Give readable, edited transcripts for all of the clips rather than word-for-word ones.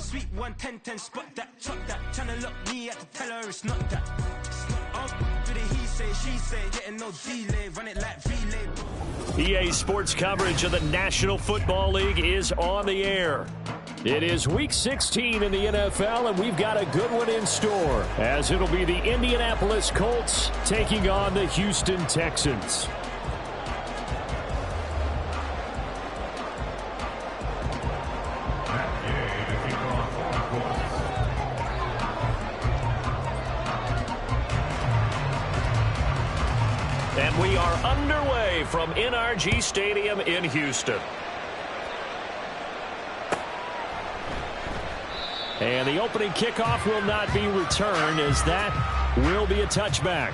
Sweet 110, spot that, chop that. Tryna lock me at the teller, it's not that. Do the he say, she say, getting no delay, run it like relay. EA Sports coverage of the National Football League is on the air. It is Week 16 in the NFL, and we've got a good one in store, as it'll be the Indianapolis Colts taking on the Houston Texans. And we are underway from NRG Stadium in Houston. And the opening kickoff will not be returned, as that will be a touchback.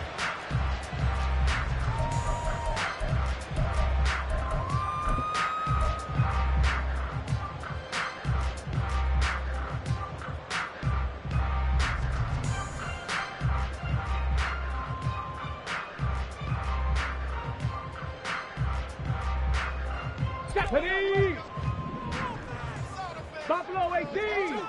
Stephanie! Buffalo 18!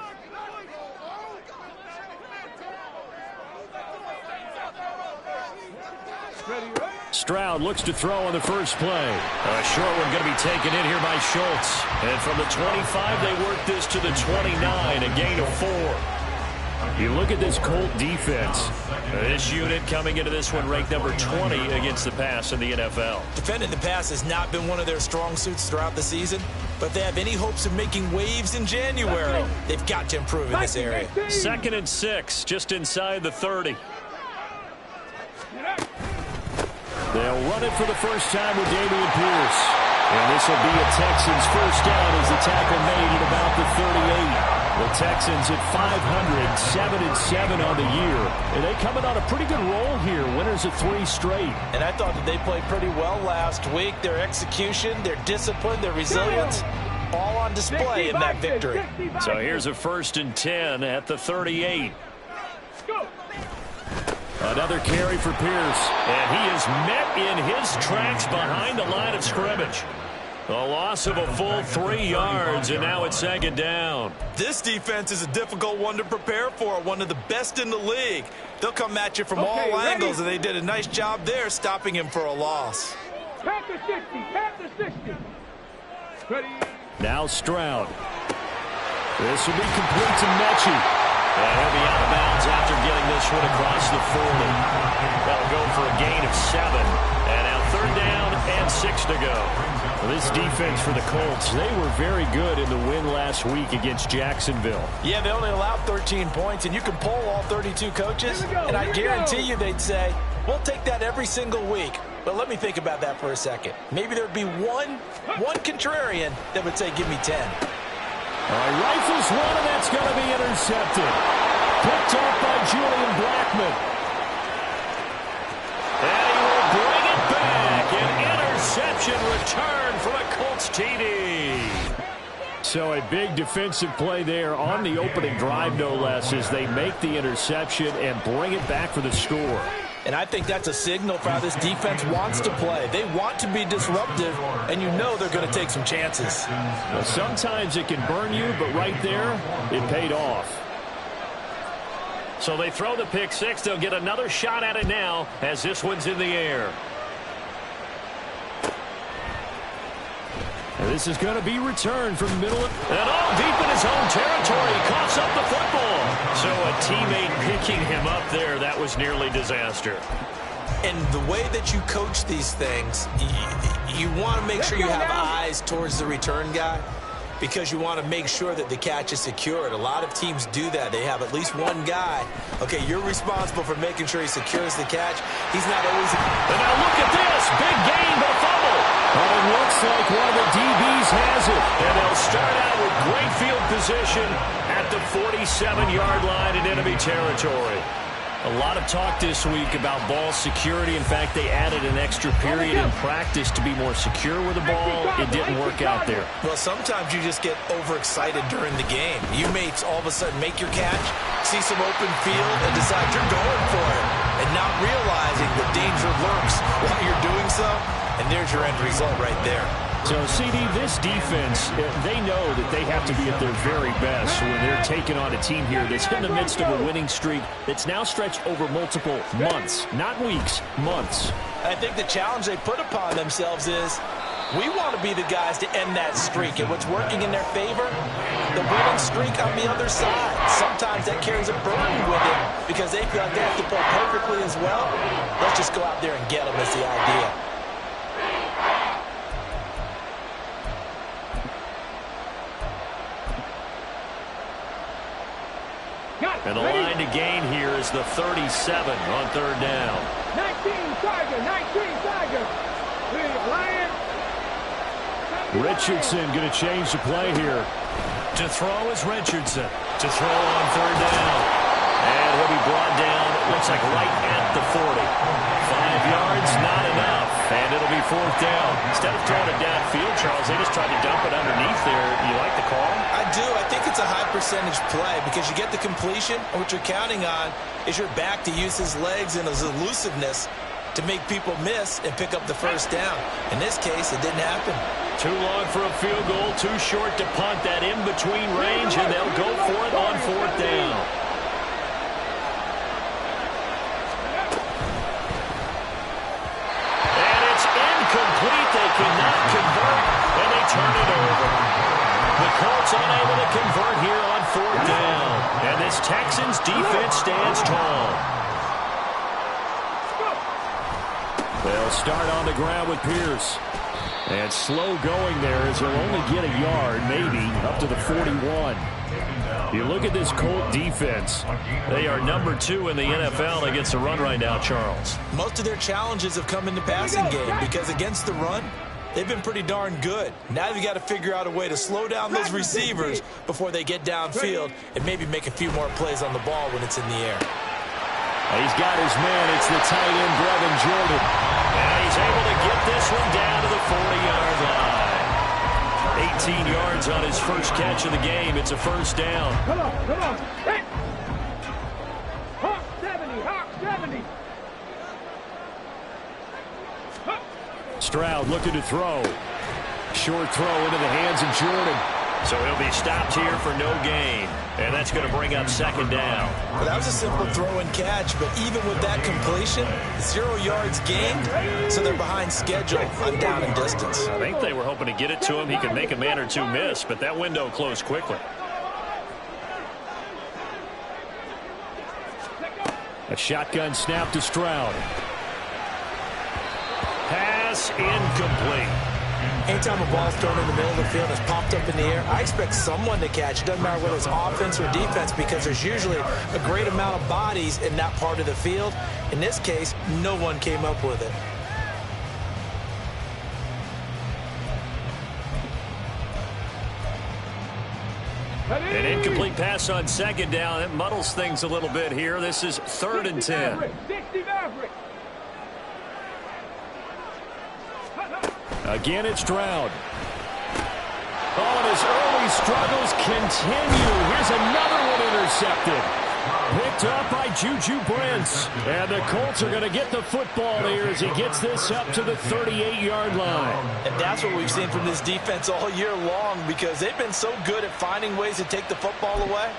Stroud looks to throw on the first play. A short one going to be taken in here by Schultz. And from the 25, they work this to the 29, a gain of 4. You look at this Colt defense. This unit coming into this one ranked number 20 against the pass in the NFL. Defending the pass has not been one of their strong suits throughout the season, but if they have any hopes of making waves in January, they've got to improve in this area. 2nd and 6, just inside the 30. They'll run it for the first time with Dameon Pierce. And this will be a Texans first down as the tackle made at about the 38. The Texans at 500, 7-7 on the year. And they coming on a pretty good roll here. Winners of 3 straight. And I thought that they played pretty well last week. Their execution, their discipline, their resilience, all on display in that victory. So here's a 1st and 10 at the 38. Another carry for Pierce. And he is met in his tracks behind the line of scrimmage. A loss of a full 3 yards, and now it's 2nd down. This defense is a difficult one to prepare for, one of the best in the league. They'll come at you from all angles, and they did a nice job there stopping him for a loss. Panther 60, Panther 60. Ready. Now Stroud. This will be complete to Mechie. And he'll be out of bounds after getting this one across the 40. That'll go for a gain of 7. And now 3rd down and 6 to go. Well, this defense for the Colts, they were very good in the win last week against Jacksonville. Yeah, they only allowed 13 points, and you can poll all 32 coaches, and I guarantee you they'd say, we'll take that every single week. But let me think about that for a second. Maybe there'd be one contrarian that would say, give me 10. Rifles one, and that's going to be intercepted. Picked off by Julian Blackmon. And he will bring it back. An interception return from a Colts TD. So a big defensive play there on the opening drive, no less, as they make the interception and bring it back for the score. And I think that's a signal for how this defense wants to play. They want to be disruptive, and you know they're going to take some chances. Well, sometimes it can burn you, but right there, it paid off. So they throw the pick 6. They'll get another shot at it now as this one's in the air. And this is going to be returned from the middle. And all deep in his own territory. He coughs up the football. So a teammate picking him up there, that was nearly disaster. And the way that you coach these things, you want to make sure you have eyes towards the return guy, because you want to make sure that the catch is secured. A lot of teams do that. They have at least one guy. Okay, you're responsible for making sure he secures the catch. He's not always... And now look at this. Big gain, but a fumble. And it looks like one of the DBs has it. And they'll start out with great field position at the 47-yard line in enemy territory. A lot of talk this week about ball security. In fact, they added an extra period in practice to be more secure with the ball. It didn't work out there. Well, sometimes you just get overexcited during the game. You may all of a sudden make your catch, see some open field, and decide you're going for it, and not realizing the danger lurks while you're doing so. And there's your end result right there. So, CD, this defense, they know that they have to be at their very best when they're taking on a team here that's in the midst of a winning streak that's now stretched over multiple months, not weeks, months. I think the challenge they put upon themselves is we want to be the guys to end that streak. And what's working in their favor? The winning streak on the other side. Sometimes that carries a burden with it because they feel like they have to play perfectly as well. Let's just go out there and get them is the idea. And the line to gain here is the 37 on third down. 19 Tiger, 19 Tiger. Lion. Richardson going to change the play here. To throw is Richardson. To throw on third down. And he'll be brought down, looks like right at the 40. 5 yards, not enough. And it'll be fourth down. Instead of throwing it downfield, Charles, they just tried to dump it underneath there. You like the call? I do. I think it's a high percentage play because you get the completion, and what you're counting on is your back to use his legs and his elusiveness to make people miss and pick up the first down. In this case, it didn't happen. Too long for a field goal, too short to punt that in-between range, and they'll go for it on fourth down. And it's incomplete. They cannot convert, and they turn it over. The Colts unable to convert here on fourth down. And this Texans defense stands tall. They'll start on the ground with Pierce. And slow going there as he'll only get a yard, maybe, up to the 41. You look at this Colt defense. They are number 2 in the NFL against the run right now, Charles. Most of their challenges have come in the passing game because against the run, they've been pretty darn good. Now they've got to figure out a way to slow down those receivers before they get downfield and maybe make a few more plays on the ball when it's in the air. He's got his man. It's the tight end, Brevin Jordan. And he's able to get this one down to the 40-yard line. 18 yards on his first catch of the game. It's a first down. Come on, come on. Hey. Hawk 70, Hawk 70. Hawk. Stroud looking to throw. Short throw into the hands of Jordan. So he'll be stopped here for no gain. And that's going to bring up second down. Well, that was a simple throw and catch, but even with that completion, 0 yards gained, so they're behind schedule on down and distance. I think they were hoping to get it to him. He could make a man or two miss, but that window closed quickly. A shotgun snap to Stroud. Pass incomplete. Anytime a ball's thrown in the middle of the field and is popped up in the air, I expect someone to catch. It doesn't matter whether it's offense or defense because there's usually a great amount of bodies in that part of the field. In this case, no one came up with it. An incomplete pass on second down. It muddles things a little bit here. This is 3rd and 10. 60 Maverick. Again, it's Stroud. Oh, and his early struggles continue. Here's another one intercepted. Picked up by Juju Brents. And the Colts are going to get the football here as he gets this up to the 38-yard line. And that's what we've seen from this defense all year long because they've been so good at finding ways to take the football away.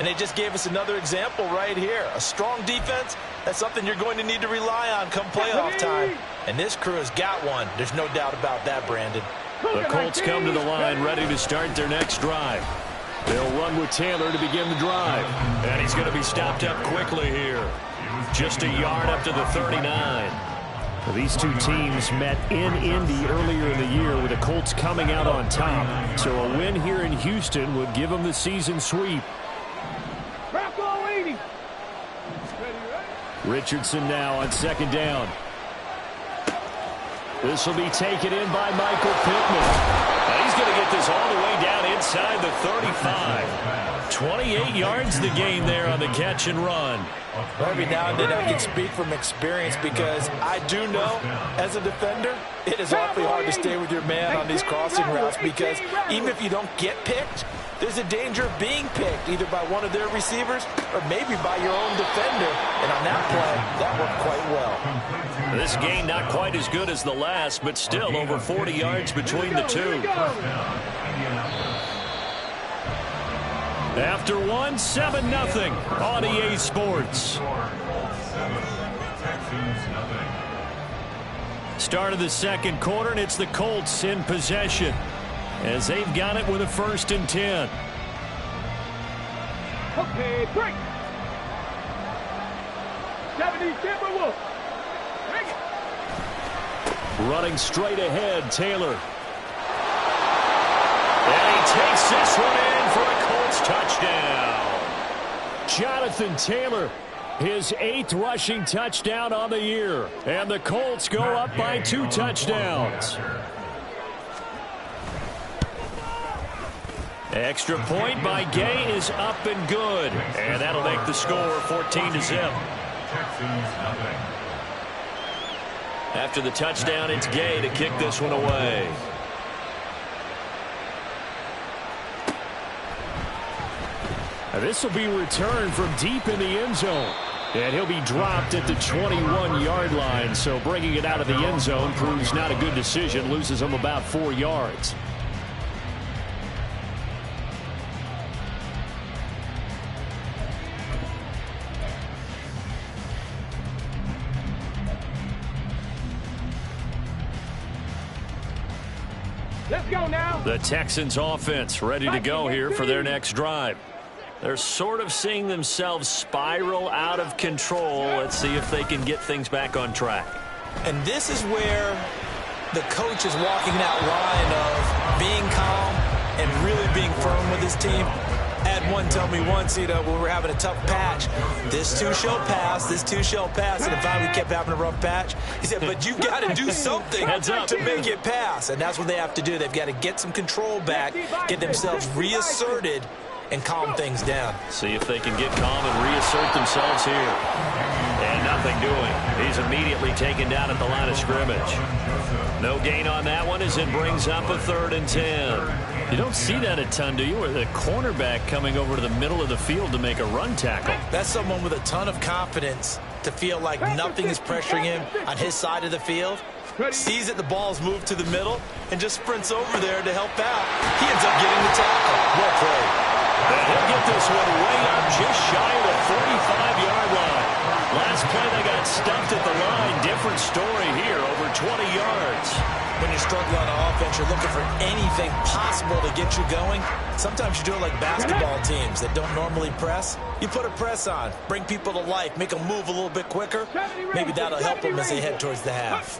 And they just gave us another example right here. A strong defense, that's something you're going to need to rely on come playoff time. And this crew has got one. There's no doubt about that, Brandon. The Colts come to the line ready to start their next drive. They'll run with Taylor to begin the drive. And he's going to be stopped up quickly here. Just a yard up to the 39. Well, these two teams met in Indy earlier in the year with the Colts coming out on top. So a win here in Houston would give them the season sweep. Richardson now on second down. This will be taken in by Michael Pittman. Now he's going to get this all the way down inside the 35. 28 yards the gain there on the catch and run. Every now and then I can speak from experience because I do know, as a defender, it is awfully hard to stay with your man on these crossing routes because even if you don't get picked, there's a danger of being picked either by one of their receivers or maybe by your own defender. And on that play, that worked quite well. This gain not quite as good as the last, but still over 40 yards between the two. After one, 7-0 on EA Sports. Start of the second quarter, and it's the Colts in possession as they've got it with a 1st and 10. Okay, break. 70 Timberwolves. Bring it. Running straight ahead, Taylor. And he takes this one in for a Colts touchdown. Jonathan Taylor, his 8th rushing touchdown on the year. And the Colts go up by 2 touchdowns. Extra point by Gay is up and good. And that'll make the score 14-0. After the touchdown, it's Gay to kick this one away. This will be returned from deep in the end zone. And he'll be dropped at the 21-yard line. So bringing it out of the end zone proves not a good decision. Loses him about 4 yards. Let's go now. The Texans offense ready to go here for their next drive. They're sort of seeing themselves spiral out of control. Let's see if they can get things back on track. And this is where the coach is walking that line of being calm and really being firm with his team. I had one tell me once, when we were having a tough patch, this too shall pass, this too shall pass. And finally we kept having a rough patch. He said, but you got to do something to make it pass. And that's what they have to do. They've got to get some control back, get themselves reasserted, and calm things down. See if they can get calm and reassert themselves here. And nothing doing. He's immediately taken down at the line of scrimmage. No gain on that one as it brings up a 3rd and 10. You don't see that a ton, do you? Or the cornerback coming over to the middle of the field to make a run tackle. That's someone with a ton of confidence to feel like nothing is pressuring him on his side of the field. Sees that the ball's moved to the middle and just sprints over there to help out. He ends up getting the tackle. Well played. And he'll get this one way up just shy of the 45-yard line. Last play they got stumped at the line. Different story here, over 20 yards. When you're struggling on offense, you're looking for anything possible to get you going. Sometimes you do it like basketball teams that don't normally press. You put a press on, bring people to life, make them move a little bit quicker. Maybe that'll help them as they head towards the half.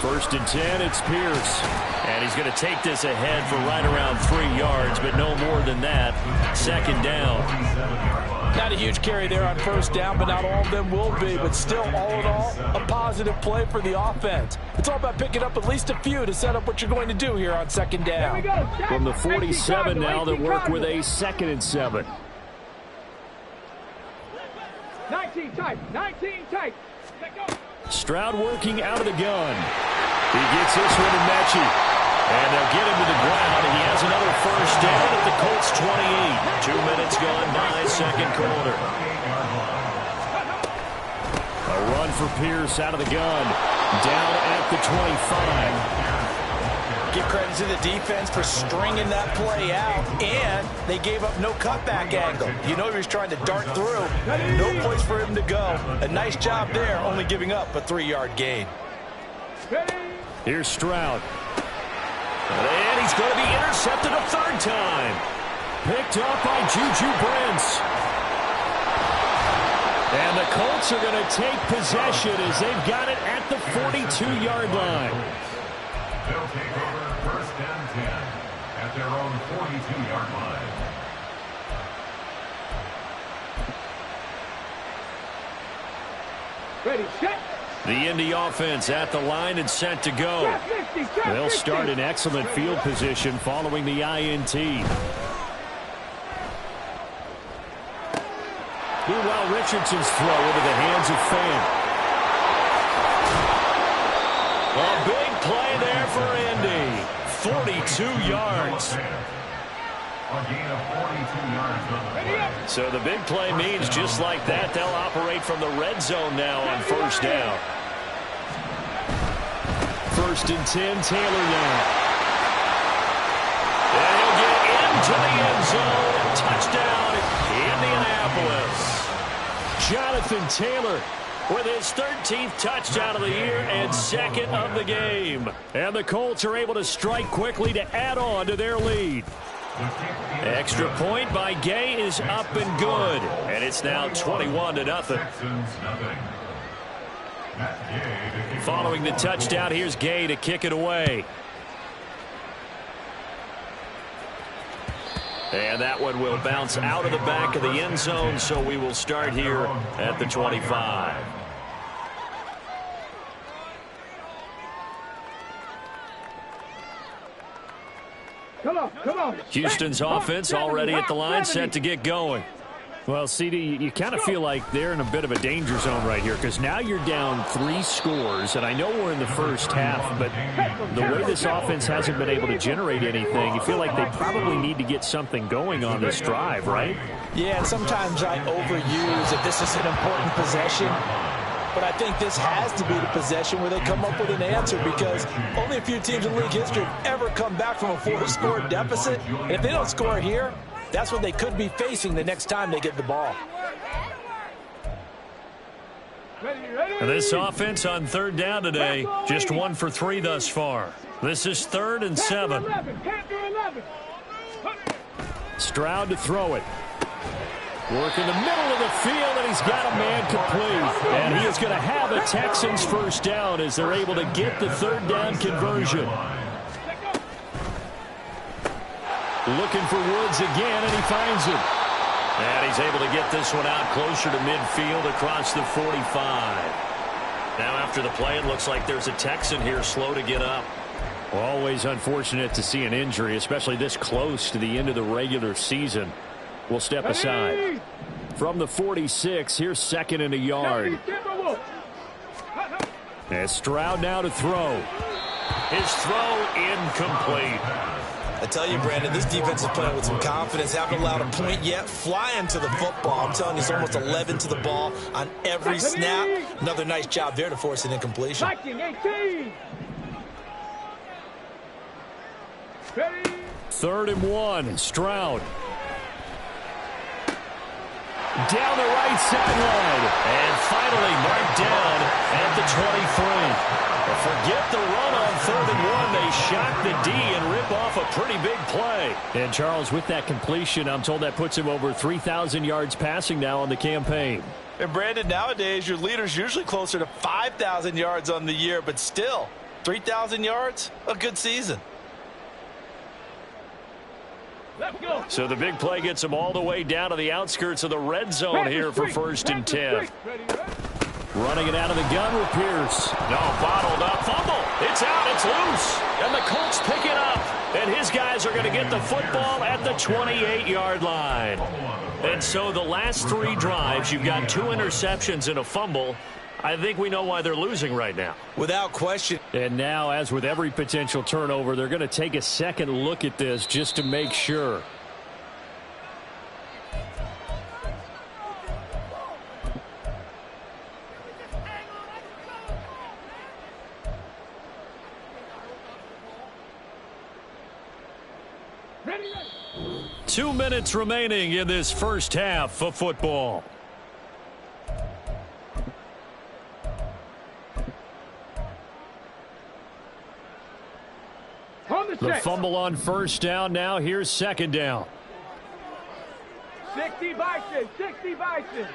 1st and 10, it's Pierce. And he's going to take this ahead for right around 3 yards, but no more than that. 2nd down. Not a huge carry there on 1st down, but not all of them will be. But still, all in all, a positive play for the offense. It's all about picking up at least a few to set up what you're going to do here on 2nd down. From the 47 now, they work with a 2nd and 7. 19 tight. 19 tight. Stroud working out of the gun. He gets this one to Mechie. And they'll get him to the ground, and he has another 1st down at the Colts 28. 2 minutes gone by, 2nd quarter. A run for Pierce out of the gun. Down at the 25. Give credit to the defense for stringing that play out, and they gave up no cutback angle. You know he was trying to dart through. No place for him to go. A nice job there, only giving up a 3-yard gain. Here's Stroud. And he's going to be intercepted a 3rd time. Picked up by Juju Brents. And the Colts are going to take possession as they've got it at the 42-yard line. They'll take over 1st and 10 at their own 42-yard line. Ready, set. The Indy offense at the line and set to go. They'll start in excellent field position following the INT. Meanwhile, Richardson's throw into the hands of Fan. A big play there for Indy. 42 yards. A gain of 42 yards on the play. So the big play means just like that, they'll operate from the red zone now on 1st down. 1st and 10, Taylor now. And he'll get into the end zone. Touchdown. Jonathan Taylor with his 13th touchdown of the year and second of the game. And the Colts are able to strike quickly to add on to their lead. Extra point by Gay is up and good. And it's now 21-0. Following the touchdown, here's Gay to kick it away. And that one will bounce out of the back of the end zone, so we will start here at the 25. Come on. Houston's offense already at the line, set to get going. Well, CD, you kind of feel like they're in a bit of a danger zone right here because now you're down 3 scores, and I know we're in the first half, but the way this offense hasn't been able to generate anything, you feel like they probably need to get something going on this drive, right? Yeah, and sometimes I overuse if this is an important possession, but I think this has to be the possession where they come up with an answer because only a few teams in league history have ever come back from a 4-score deficit, and if they don't score here, that's what they could be facing the next time they get the ball. And this offense on third down today, just 1 for 3 thus far. This is 3rd and 7. Stroud to throw it. Work in the middle of the field, and he's got a man complete. And he is going to have a Texans first down as they're able to get the third down conversion. Looking for Woods again, and he finds him. And he's able to get this one out closer to midfield across the 45. Now after the play, it looks like there's a Texan here slow to get up. Always unfortunate to see an injury, especially this close to the end of the regular season. We'll step aside. From the 46, here's 2nd and a yard. And Stroud now to throw. His throw incomplete. I tell you, Brandon, this defense is playing with some confidence. Haven't allowed a point yet. Flying to the football. I'm telling you, it's almost 11 to the ball on every snap. Another nice job there to force an incompletion. 3rd and 1, Stroud. Down the right sideline. And finally marked down at the 23. Forget the run on 3rd and 1. They shock the D and rip off a pretty big play. And Charles, with that completion, I'm told that puts him over 3,000 yards passing now on the campaign. And Brandon, nowadays your leader's usually closer to 5,000 yards on the year, but still, 3,000 yards, a good season. Let's go. So the big play gets him all the way down to the outskirts of the red zone here for 1st and 10. Running it out of the gun with Pierce. No, bottled up. Fumble. It's out. It's loose. And the Colts pick it up. And his guys are going to get the football at the 28-yard line. And so the last 3 drives, you've got 2 interceptions and a fumble. I think we know why they're losing right now. Without question. And now, as with every potential turnover, they're going to take a second look at this just to make sure. Ready. 2 minutes remaining in this first half of football. The fumble on 1st down. Now here's 2nd down. 60 Bison. 60 Bison.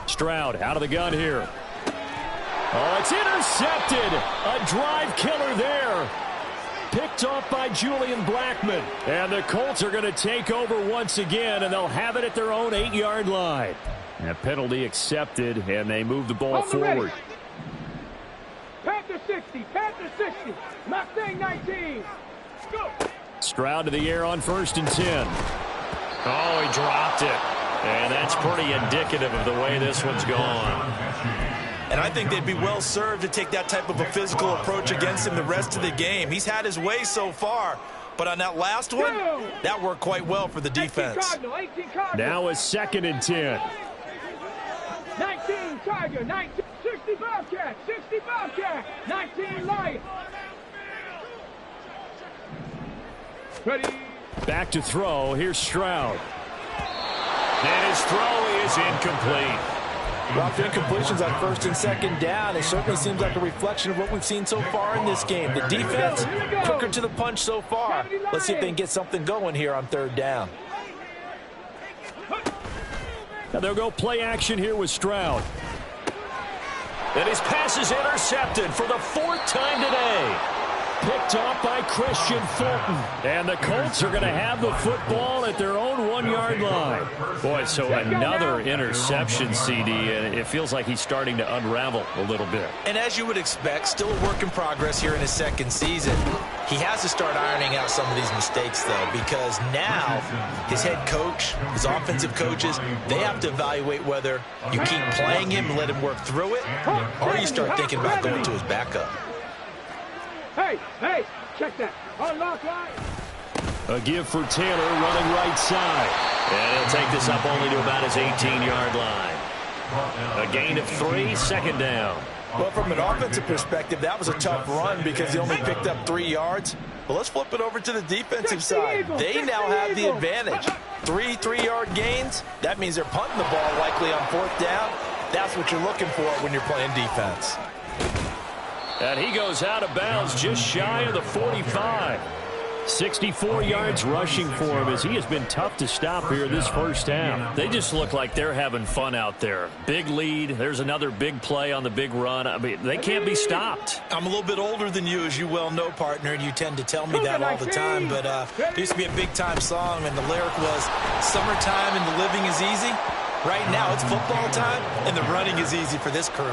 Stroud out of the gun here. Oh, it's intercepted. A drive killer there. Picked off by Julian Blackmon. And the Colts are going to take over once again, and they'll have it at their own 8-yard line. And a penalty accepted, and they move the ball forward. Panther 60. Panther 60. Mustang 19. Go. Stroud to the air on 1st and 10. Oh, he dropped it. And that's pretty indicative of the way this one's gone. And I think they'd be well served to take that type of a physical approach against him the rest of the game. He's had his way so far, but on that last one, that worked quite well for the defense. 18 Cardinal. Now a 2nd and 10. 19 Tiger. 19. 60 Bobcat. 60 Bobcat. 19 Lion. Ready. Back to throw. Here's Stroud. And his throw is incomplete. Dropped incompletions on first and second down. It certainly seems like a reflection of what we've seen so far in this game. The defense, quicker to the punch so far. Let's see if they can get something going here on third down. Now they'll go play action here with Stroud. And his pass is intercepted for the fourth time today. Picked off by Christian Fulton. And the Colts are going to have the football at their own 1-yard line. Boy, so another interception, CD, and it feels like he's starting to unravel a little bit. And as you would expect, still a work in progress here in his second season. He has to start ironing out some of these mistakes, though, because now his head coach, his offensive coaches, they have to evaluate whether you keep playing him and let him work through it, or you start thinking about going to his backup. Hey, check that. Unlock line. A give for Taylor running right side. And he'll take this up only to about his 18-yard line. A gain of 3, second down. Well, from an offensive perspective, that was a tough run because he only picked up 3 yards. But let's flip it over to the defensive side. They now have the advantage. 3 3-yard gains. That means they're punting the ball likely on fourth down. That's what you're looking for when you're playing defense. And he goes out of bounds just shy of the 45. 64 yards rushing for him as he has been tough to stop here this first half. They just look like they're having fun out there. Big lead. There's another big play on the big run. I mean, they can't be stopped. I'm a little bit older than you, as you well know, partner, and you tend to tell me that all the time. But it used to be a big-time song, and the lyric was, "Summertime and the living is easy." Right now, it's football time, and the running is easy for this crew.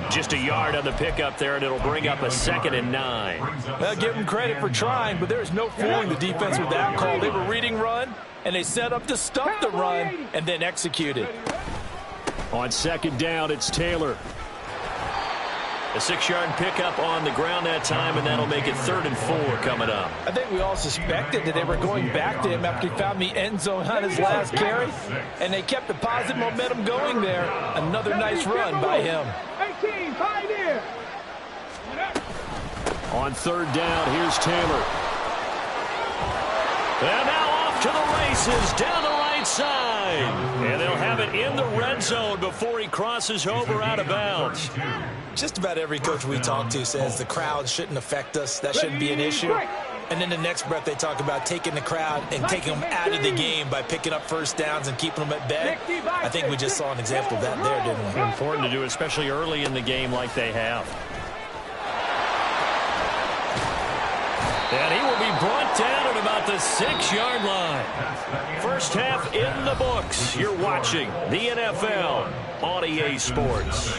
Just a yard on the pickup there, and it'll bring up a 2nd and 9. Well, give them credit for trying, but there's no fooling the defense with that call. They were reading run, and they set up to stop the run and then executed. On second down, it's Taylor. A 6-yard pickup on the ground that time, and that'll make it 3rd and 4 coming up. I think we all suspected that they were going back to him after he found the end zone on his last carry, and they kept the positive momentum going there. Another nice run by him. 18, pioneer. On third down, here's Taylor. And now off to the races down the right side. And they'll have it in the red zone before he crosses over out of bounds. Just about every coach we talk to says the crowd shouldn't affect us. That shouldn't be an issue. And then the next breath they talk about taking the crowd and taking them out of the game by picking up first downs and keeping them at bay. I think we just saw an example of that there, didn't we? Important to do, especially early in the game like they have. And he will be brought down at about the 6-yard line. First half in the books. You're watching the NFL on EA Sports.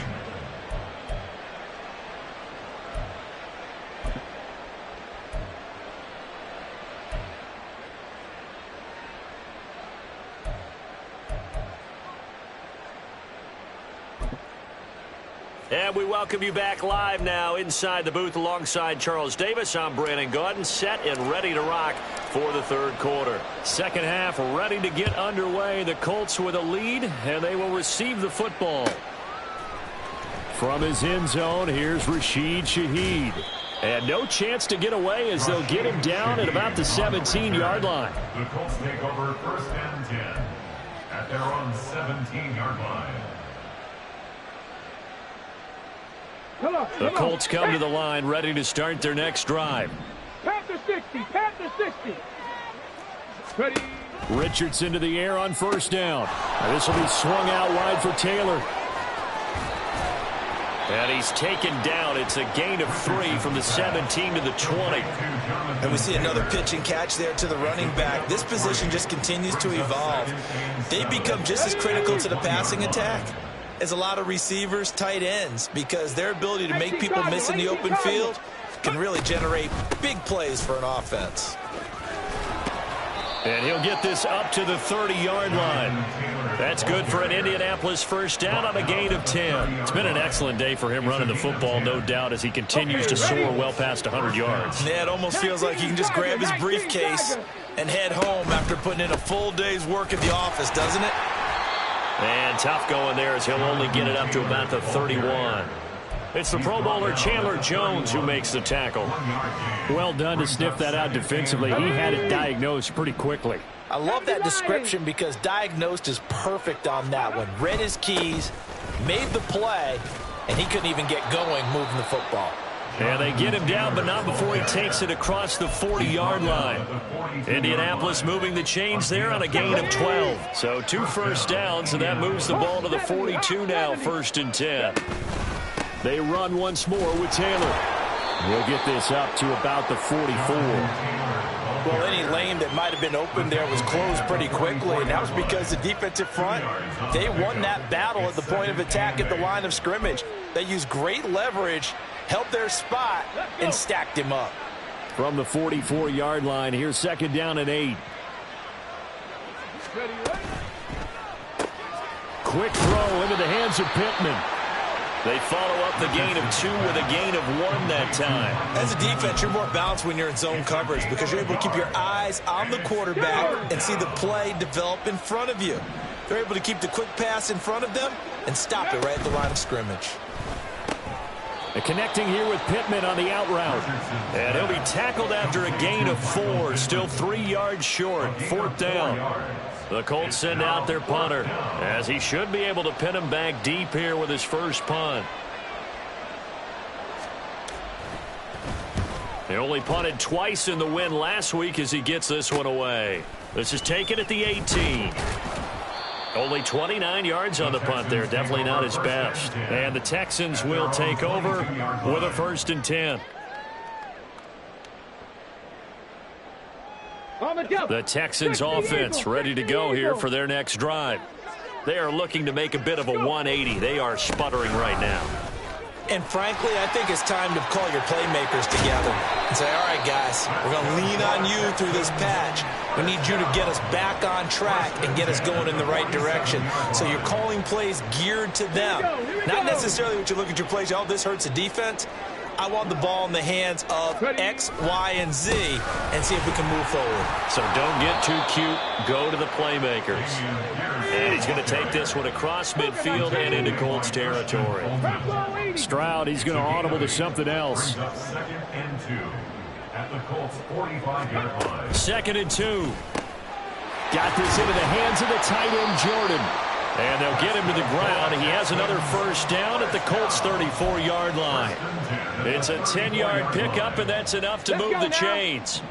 And we welcome you back live now inside the booth alongside Charles Davis. I'm Brandon Gaudin, set and ready to rock for the third quarter. Second half ready to get underway. The Colts with a lead, and they will receive the football. From his end zone, here's Rashid Shaheed. And no chance to get away as they'll get him down at about the 17-yard line. The Colts take over 1st and 10 at their own 17-yard line. The Colts come to the line ready to start their next drive. Panther 60, Panther 60. Ready. Richardson to the air on first down. Now this will be swung out wide for Taylor. And he's taken down. It's a gain of 3 from the 17 to the 20. And we see another pitch and catch there to the running back. This position just continues to evolve. They become just as critical to the passing attack as a lot of receivers, tight ends, because their ability to make people miss in the open field can really generate big plays for an offense. And he'll get this up to the 30-yard line. That's good for an Indianapolis first down on a gain of 10. It's been an excellent day for him running the football, no doubt, as he continues to soar well past 100 yards. Yeah, it almost feels like he can just grab his briefcase and head home after putting in a full day's work at the office, doesn't it? And tough going there as he'll only get it up to about the 31. It's the Pro Bowler Chandler Jones who makes the tackle. Well done to sniff that out defensively. He had it diagnosed pretty quickly. I love that description because diagnosed is perfect on that one. Read his keys, made the play, and he couldn't even get going moving the football. And they get him down, but not before he takes it across the 40-yard line. Indianapolis moving the chains there on a gain of 12. So 2 first downs, and that moves the ball to the 42 now, 1st and 10. They run once more with Taylor. We'll get this up to about the 44. Well, any lane that might have been open there was closed pretty quickly, and that was because the defensive front, they won that battle at the point of attack at the line of scrimmage. They used great leverage, helped their spot, and stacked him up. From the 44-yard line, here's 2nd down and 8. Quick throw into the hands of Pittman. They follow up the gain of 2 with a gain of 1 that time. As a defense, you're more balanced when you're in zone coverage because you're able to keep your eyes on the quarterback and see the play develop in front of you. They're able to keep the quick pass in front of them and stop it right at the line of scrimmage. And connecting here with Pittman on the out route. And he'll be tackled after a gain of 4, still 3 yards short, 4th down. The Colts send out their punter, as he should be able to pin him back deep here with his first punt. He only punted twice in the win last week as he gets this one away. This is taken at the 18. Only 29 yards on the punt there. Definitely not his best. And the Texans will take over with a 1st and 10. The Texans offense ready to go here for their next drive. They are looking to make a bit of a 180. They are sputtering right now. And frankly, I think it's time to call your playmakers together and say, all right, guys, we're going to lean on you through this patch. We need you to get us back on track and get us going in the right direction. So you're calling plays geared to them. Not necessarily what you look at your plays, oh, this hurts the defense. I want the ball in the hands of X, Y, and Z and see if we can move forward. So don't get too cute. Go to the playmakers. And he's going to take this one across midfield and into Colts territory. Stroud, he's going to audible to something else. 2nd and 2 at the Colts 45-yard line. 2nd and 2. Got this into the hands of the tight end, Jordan. And they'll get him to the ground. He has another first down at the Colts 34-yard line. It's a 10-yard pickup, and that's enough to move the chains.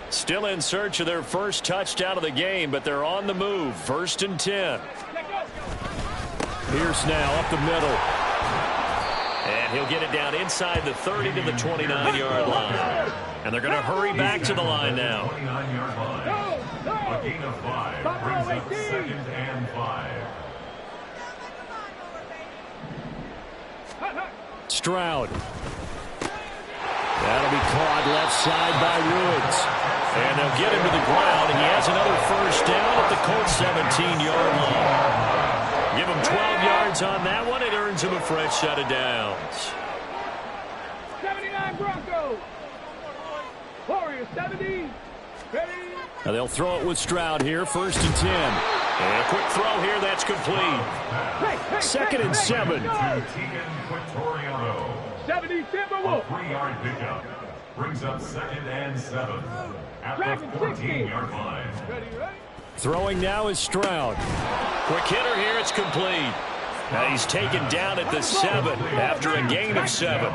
Still in search of their first touchdown of the game, but they're on the move. 1st and 10. Pierce now up the middle. And he'll get it down inside the 30 to the 29-yard line. And they're going to hurry back to the line now. 29-yard line. A gain of 5 brings up 2nd and 5. Stroud. That'll be caught left side by Woods. And they'll get him to the ground, and he has another first down at the Colts 17-yard line. Give him 12 yards on that one. It earns him a fresh set of downs. 79 Broncos. Warriors 70. Ready. Now they'll throw it with Stroud here, 1st and 10. And a quick throw here, that's complete. 2nd and 7. 70 Timberwolves. 3-yard pickup brings up 2nd and 7 at the 14-yard line. Throwing now is Stroud. Quick hitter here, it's complete. Now he's taken down at the 7 after a gain of 7.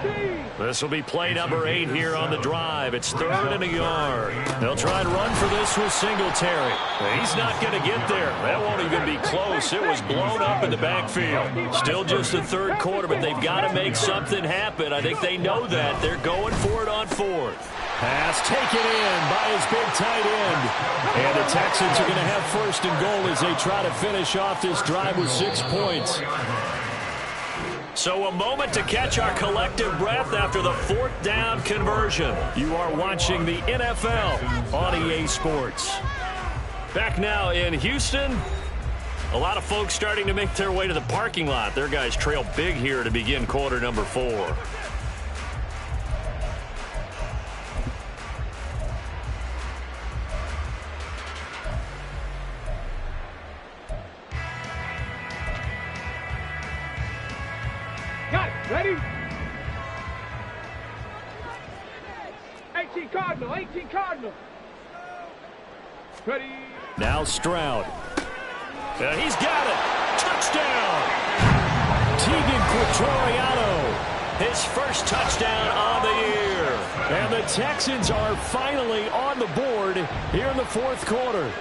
This will be play number 8 here on the drive. It's 3rd and a yard. They'll try and run for this with Singletary. He's not going to get there. That won't even be close. It was blown up in the backfield. Still just the 3rd quarter, but they've got to make something happen. I think they know that. They're going for it on 4th. Pass taken in by his big tight end. And the Texans are going to have 1st and goal as they try to finish off this drive with 6 points. So a moment to catch our collective breath after the 4th down conversion. You are watching the NFL on EA Sports. Back now in Houston. A lot of folks starting to make their way to the parking lot. Their guys trail big here to begin quarter number 4. Got it. Ready? Cardinal. 18 Cardinal. Ready. Now Stroud. He's got it. Touchdown. Tegan Quattroriano. His first touchdown on the year. And the Texans are finally on the board here in the fourth quarter.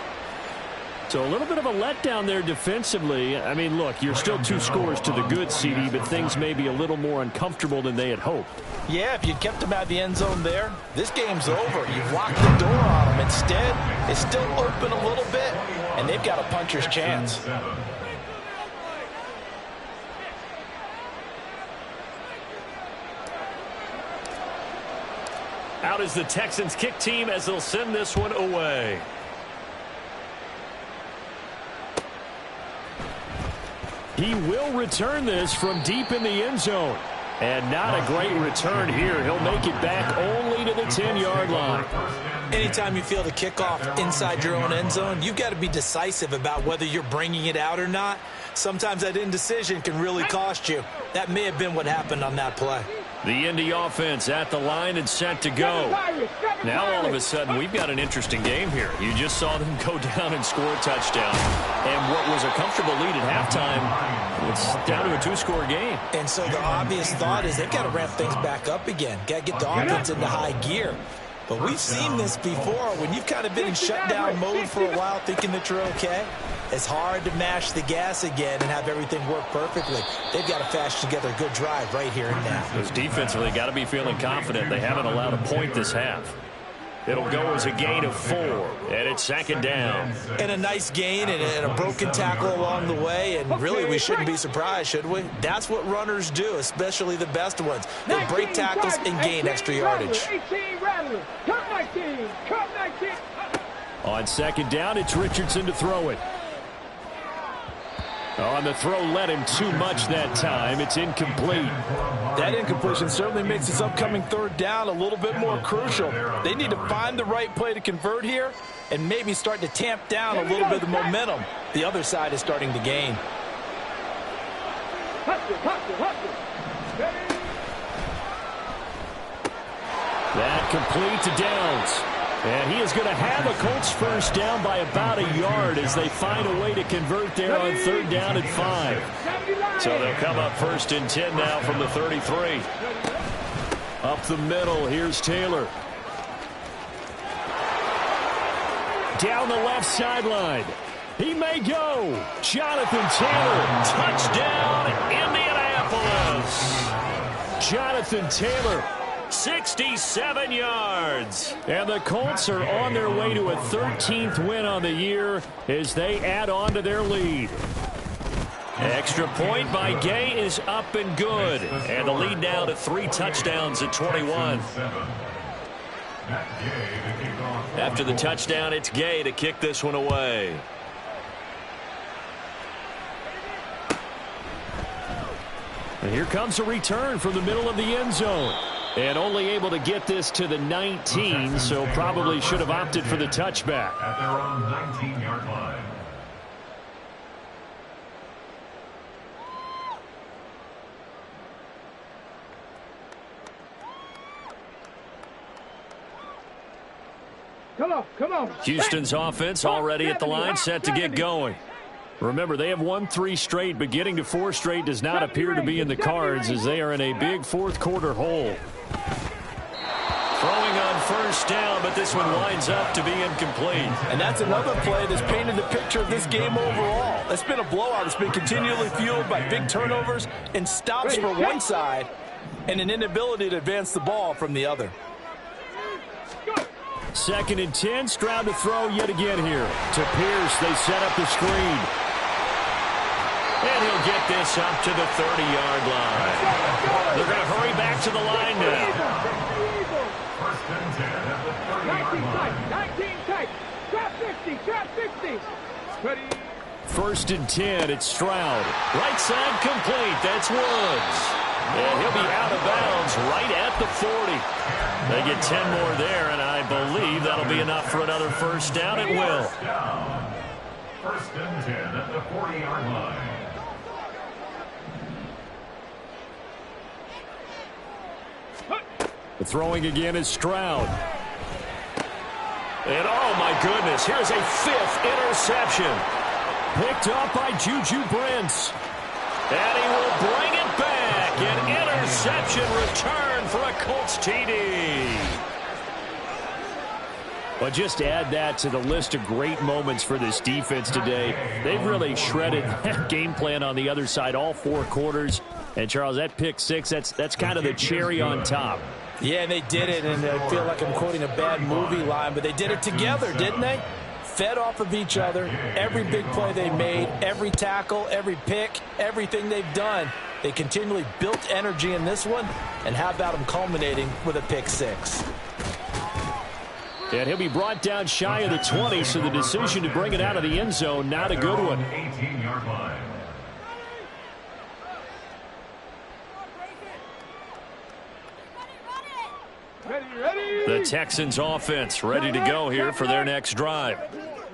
So a little bit of a letdown there defensively. I mean, look, you're still 2 scores to the good, CD, but things may be a little more uncomfortable than they had hoped. Yeah, if you kept them out of the end zone there, this game's over. You've locked the door on them. Instead, it's still open a little bit, and they've got a puncher's chance. Out is the Texans kick team as they'll send this one away. He will return this from deep in the end zone. And not a great return here. He'll make it back only to the 10-yard line. Anytime you feel the kickoff inside your own end zone, you've got to be decisive about whether you're bringing it out or not. Sometimes that indecision can really cost you. That may have been what happened on that play. The Indy offense at the line and set to go. Now all of a sudden we've got an interesting game here. You just saw them go down and score a touchdown. And what was a comfortable lead at halftime, it's down to a 2-score game. And so the obvious thought is they've got to ramp things back up again. Got to get the offense into high gear. But we've seen this before when you've kind of been in shutdown mode for a while thinking that you're okay. It's hard to mash the gas again and have everything work perfectly. They've got to fashion together a good drive right here and now. Those defensively got to be feeling confident. They haven't allowed a point this half. It'll go as a gain of 4, and it's 2nd down. And a nice gain and a broken tackle along the way, and really we shouldn't be surprised, should we? That's what runners do, especially the best ones. They'll break tackles and gain extra yardage. 18 Rattler. Cut 19. Cut 19. On 2nd down, it's Richardson to throw it. On the throw, led him too much that time. It's incomplete. That incompletion certainly makes this upcoming 3rd down a little bit more crucial. They need to find the right play to convert here and maybe start to tamp down a little bit of the momentum. The other side is starting to gain. That complete to Downs. And he is going to have a Colts first down by about a yard as they find a way to convert there on 3rd down and 5. So they'll come up 1st and 10 now from the 33. Up the middle, here's Taylor. Down the left sideline. He may go. Jonathan Taylor, touchdown, Indianapolis. Jonathan Taylor, 67 yards. And the Colts are on their way to a 13th win on the year as they add on to their lead. Extra point by Gay is up and good. And the lead now to 3 touchdowns at 21. After the touchdown, it's Gay to kick this one away. And here comes a return from the middle of the end zone. And only able to get this to the 19, so probably should have opted for the touchback. At their own 19-yard line. Come on. Houston's offense already at the line, set to get going. Remember, they have won 3 straight, but getting to 4 straight does not appear to be in the cards as they are in a big fourth quarter hole. Throwing on 1st down, but this one winds up to be incomplete. And that's another play that's painted the picture of this game overall. It's been a blowout. It's been continually fueled by big turnovers and stops for one side and an inability to advance the ball from the other. 2nd and 10, Stroud to throw yet again here. To Pierce, they set up the screen. And he'll get this up to the 30-yard line. They're going to hurry back to the line now. 1st and 10 at the 30-yard line. 19 tight. Trap 50. Trap 50. Ready. 1st and 10, it's Stroud. Right side complete. That's Woods. And he'll be out of bounds right at the 40. They get 10 more there, and I believe that'll be enough for another 1st down. It will. 1st and 10 at the 40-yard line. The throwing again is Stroud. And oh my goodness, here's a 5th interception. Picked up by Juju Brents. And he will bring it back. An interception return for a Colts TD. But just add that to the list of great moments for this defense today. They've really shredded that game plan on the other side all 4 quarters. And, Charles, that pick 6, that's kind of the cherry on top. Yeah, and they did it, and I feel like I'm quoting a bad movie line, but they did it together, didn't they? Fed off of each other, every big play they made, every tackle, every pick, everything they've done. They continually built energy in this one, and how about them culminating with a pick 6? And he'll be brought down shy of the 20, so the decision to bring it out of the end zone, not a good one. 18-yard line. The Texans offense ready to go here for their next drive.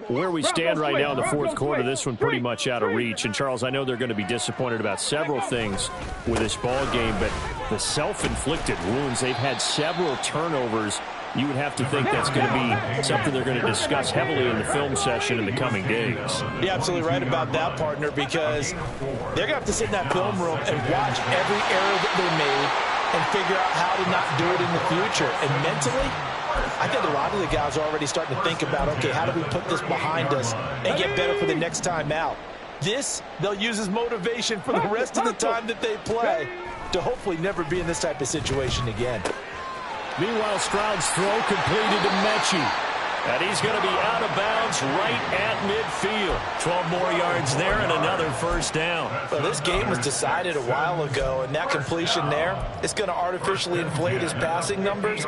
Where we stand right now in the 4th quarter, this one pretty much out of reach. And, Charles, I know they're going to be disappointed about several things with this ball game, but the self-inflicted wounds, they've had several turnovers. You would have to think that's going to be something they're going to discuss heavily in the film session in the coming days. You're absolutely right about that, partner, because they're going to have to sit in that film room and watch every error that they made and figure out how to not do it in the future. And mentally, I think a lot of the guys are already starting to think about, okay, how do we put this behind us and get better for the next time out? This, they'll use as motivation for the rest of the time that they play to hopefully never be in this type of situation again. Meanwhile, Stroud's throw completed to Mechie. And he's going to be out of bounds right at midfield. 12 more yards there and another first down. Well, this game was decided a while ago, and that completion there is going to artificially inflate his passing numbers.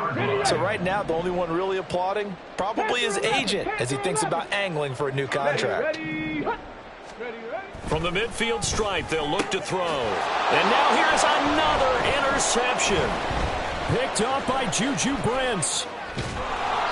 So right now, the only one really applauding probably his agent as he thinks about angling for a new contract. From the midfield stripe, they'll look to throw. And now here's another interception. Picked up by Juju Brents.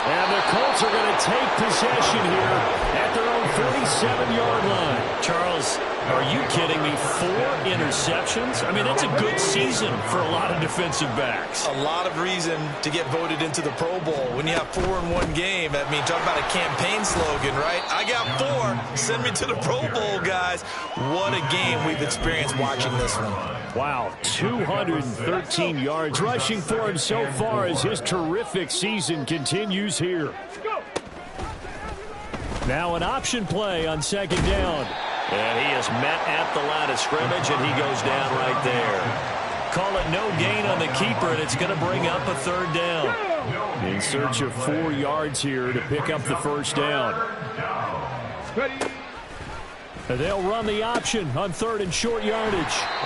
And the Colts are going to take possession here at their own 47-yard line. Charles, are you kidding me? 4 interceptions? I mean, that's a good season for a lot of defensive backs. A lot of reason to get voted into the Pro Bowl when you have 4 in one game. I mean, talk about a campaign slogan, right? I got 4. Send me to the Pro Bowl, guys. What a game we've experienced watching this one. Wow, 213 yards rushing for him so far as his terrific season continues here. Now an option play on 2nd down. And he is met at the line of scrimmage, and he goes down right there. Call it no gain on the keeper, and it's going to bring up a 3rd down. In search of 4 yards here to pick up the first down. They'll run the option on 3rd and short yardage.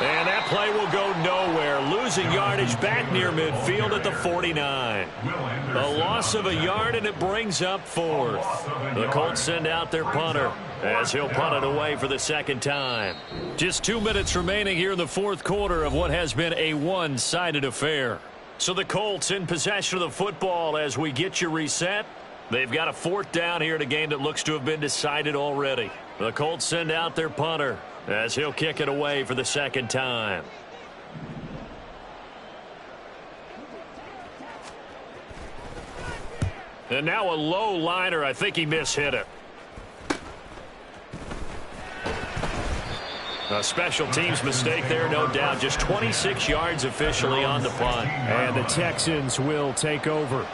And that play will go nowhere. Losing yardage back near midfield at the 49. A loss of a yard, and it brings up 4th. The Colts send out their punter as he'll punt it away for the 2nd time. Just 2 minutes remaining here in the 4th quarter of what has been a one-sided affair. So the Colts in possession of the football as we get you reset. They've got a 4th down here in a game that looks to have been decided already. The Colts send out their punter as he'll kick it away for the 2nd time. And now a low liner. I think he mishit it. A special teams mistake there, no doubt. Just 26 yards officially on the punt. And the Texans will take over.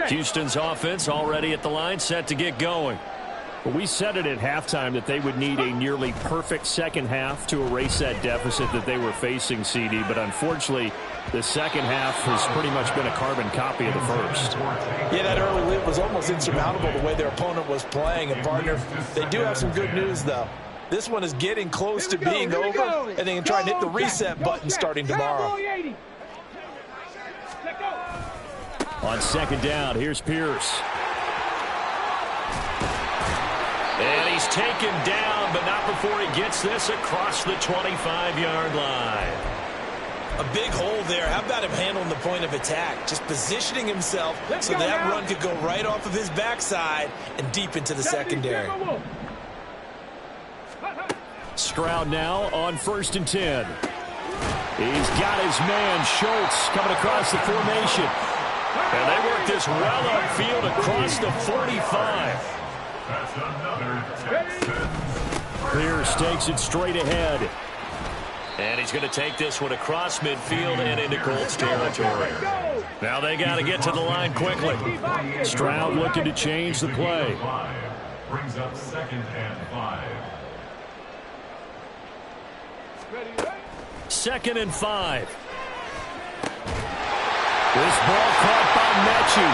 Houston's offense already at the line, set to get going. Well, we said it at halftime that they would need a nearly perfect second half to erase that deficit that they were facing, CD. But unfortunately, the second half has pretty much been a carbon copy of the first. Yeah, that early lead was almost insurmountable the way their opponent was playing. And, partner, they do have some good news, though. This one is getting close to being over, and they can try and hit the reset button starting tomorrow. On 2nd down, here's Pierce. And he's taken down, but not before he gets this across the 25-yard line. A big hole there. How about him handling the point of attack? Just positioning himself so that run could go right off of his backside and deep into the secondary. Stroud now on 1st and 10. He's got his man, Schultz, coming across the formation. And they work this well upfield across the 45. That's another Texans. Pierce takes it straight ahead. And he's going to take this one across midfield and into Colts territory. Now they got to get to the line quickly. Stroud looking to change the play. Brings up 2nd and 5. 2nd and 5. This ball caught by Mechie.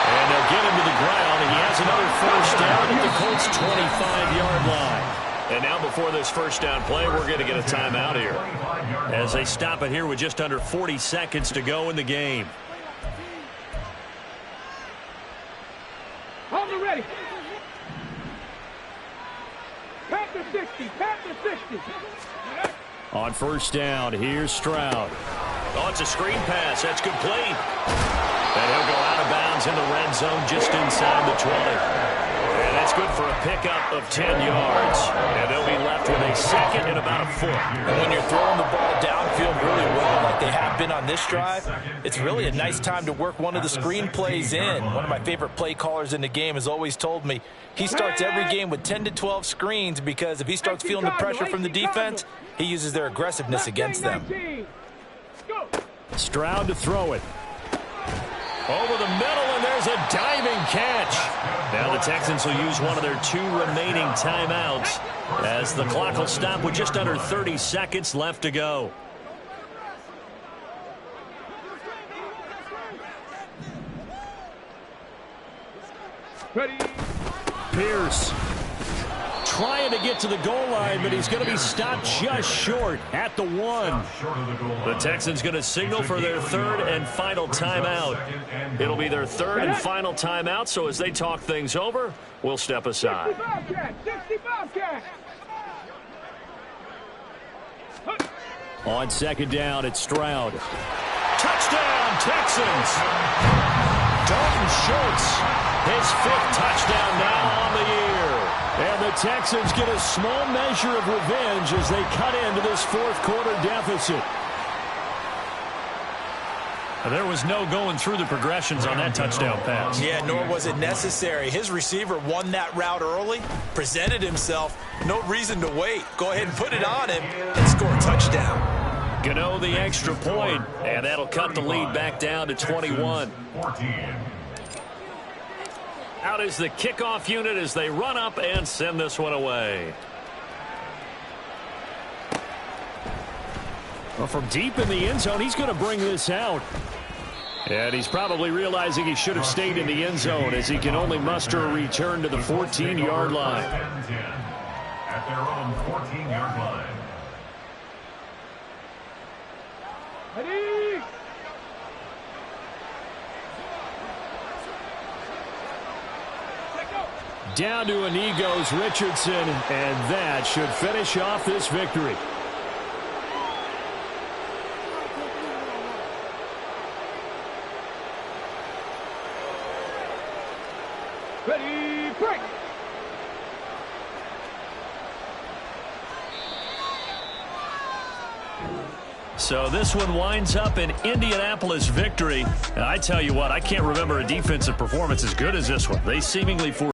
And they'll get him to the ground. He has another first down at the Colts' 25-yard line. And now before this first down play, we're going to get a timeout here, as they stop it here with just under 40 seconds to go in the game. Hold it ready. Pat the 60. Pat the 60. On first down, here's Stroud. Oh, it's a screen pass. That's complete. And he'll go out of bounds in the red zone just inside the 20. And that's good for a pickup of 10 yards. And they'll be left with a 2nd and about a 4. And when you're throwing the ball downfield really well like they have been on this drive, it's really a nice time to work one of the screen plays in. One of my favorite play callers in the game has always told me he starts every game with 10 to 12 screens because if he starts feeling the pressure from the defense, he uses their aggressiveness against them. Stroud to throw it. Over the middle, and there's a diving catch. Now the Texans will use one of their 2 remaining timeouts as the clock will stop with just under 30 seconds left to go. Ready. Pierce trying to get to the goal line, but he's going to be stopped just short at the 1. The Texans going to signal for their 3rd and final timeout. It'll be their 3rd and final timeout, so as they talk things over, we'll step aside. 60 Bobcat. On 2nd down, it's Stroud. Touchdown, Texans! Dalton Schultz, his 5th touchdown now on the year. And the Texans get a small measure of revenge as they cut into this 4th quarter deficit. There was no going through the progressions on that touchdown pass. Yeah, nor was it necessary. His receiver won that route early, presented himself, no reason to wait. Go ahead and put it on him and score a touchdown. Gano the extra point, and that'll cut the lead back down to 21. Out is the kickoff unit as they run up and send this one away. Well, from deep in the end zone, he's going to bring this out. And he's probably realizing he should have stayed in the end zone as he can only muster a return to the 14-yard line. At their own 14-yard line. Ready. Down to Inigo's Richardson, and that should finish off this victory. Ready, break. So this one winds up an Indianapolis victory. And I tell you what, I can't remember a defensive performance as good as this one. They seemingly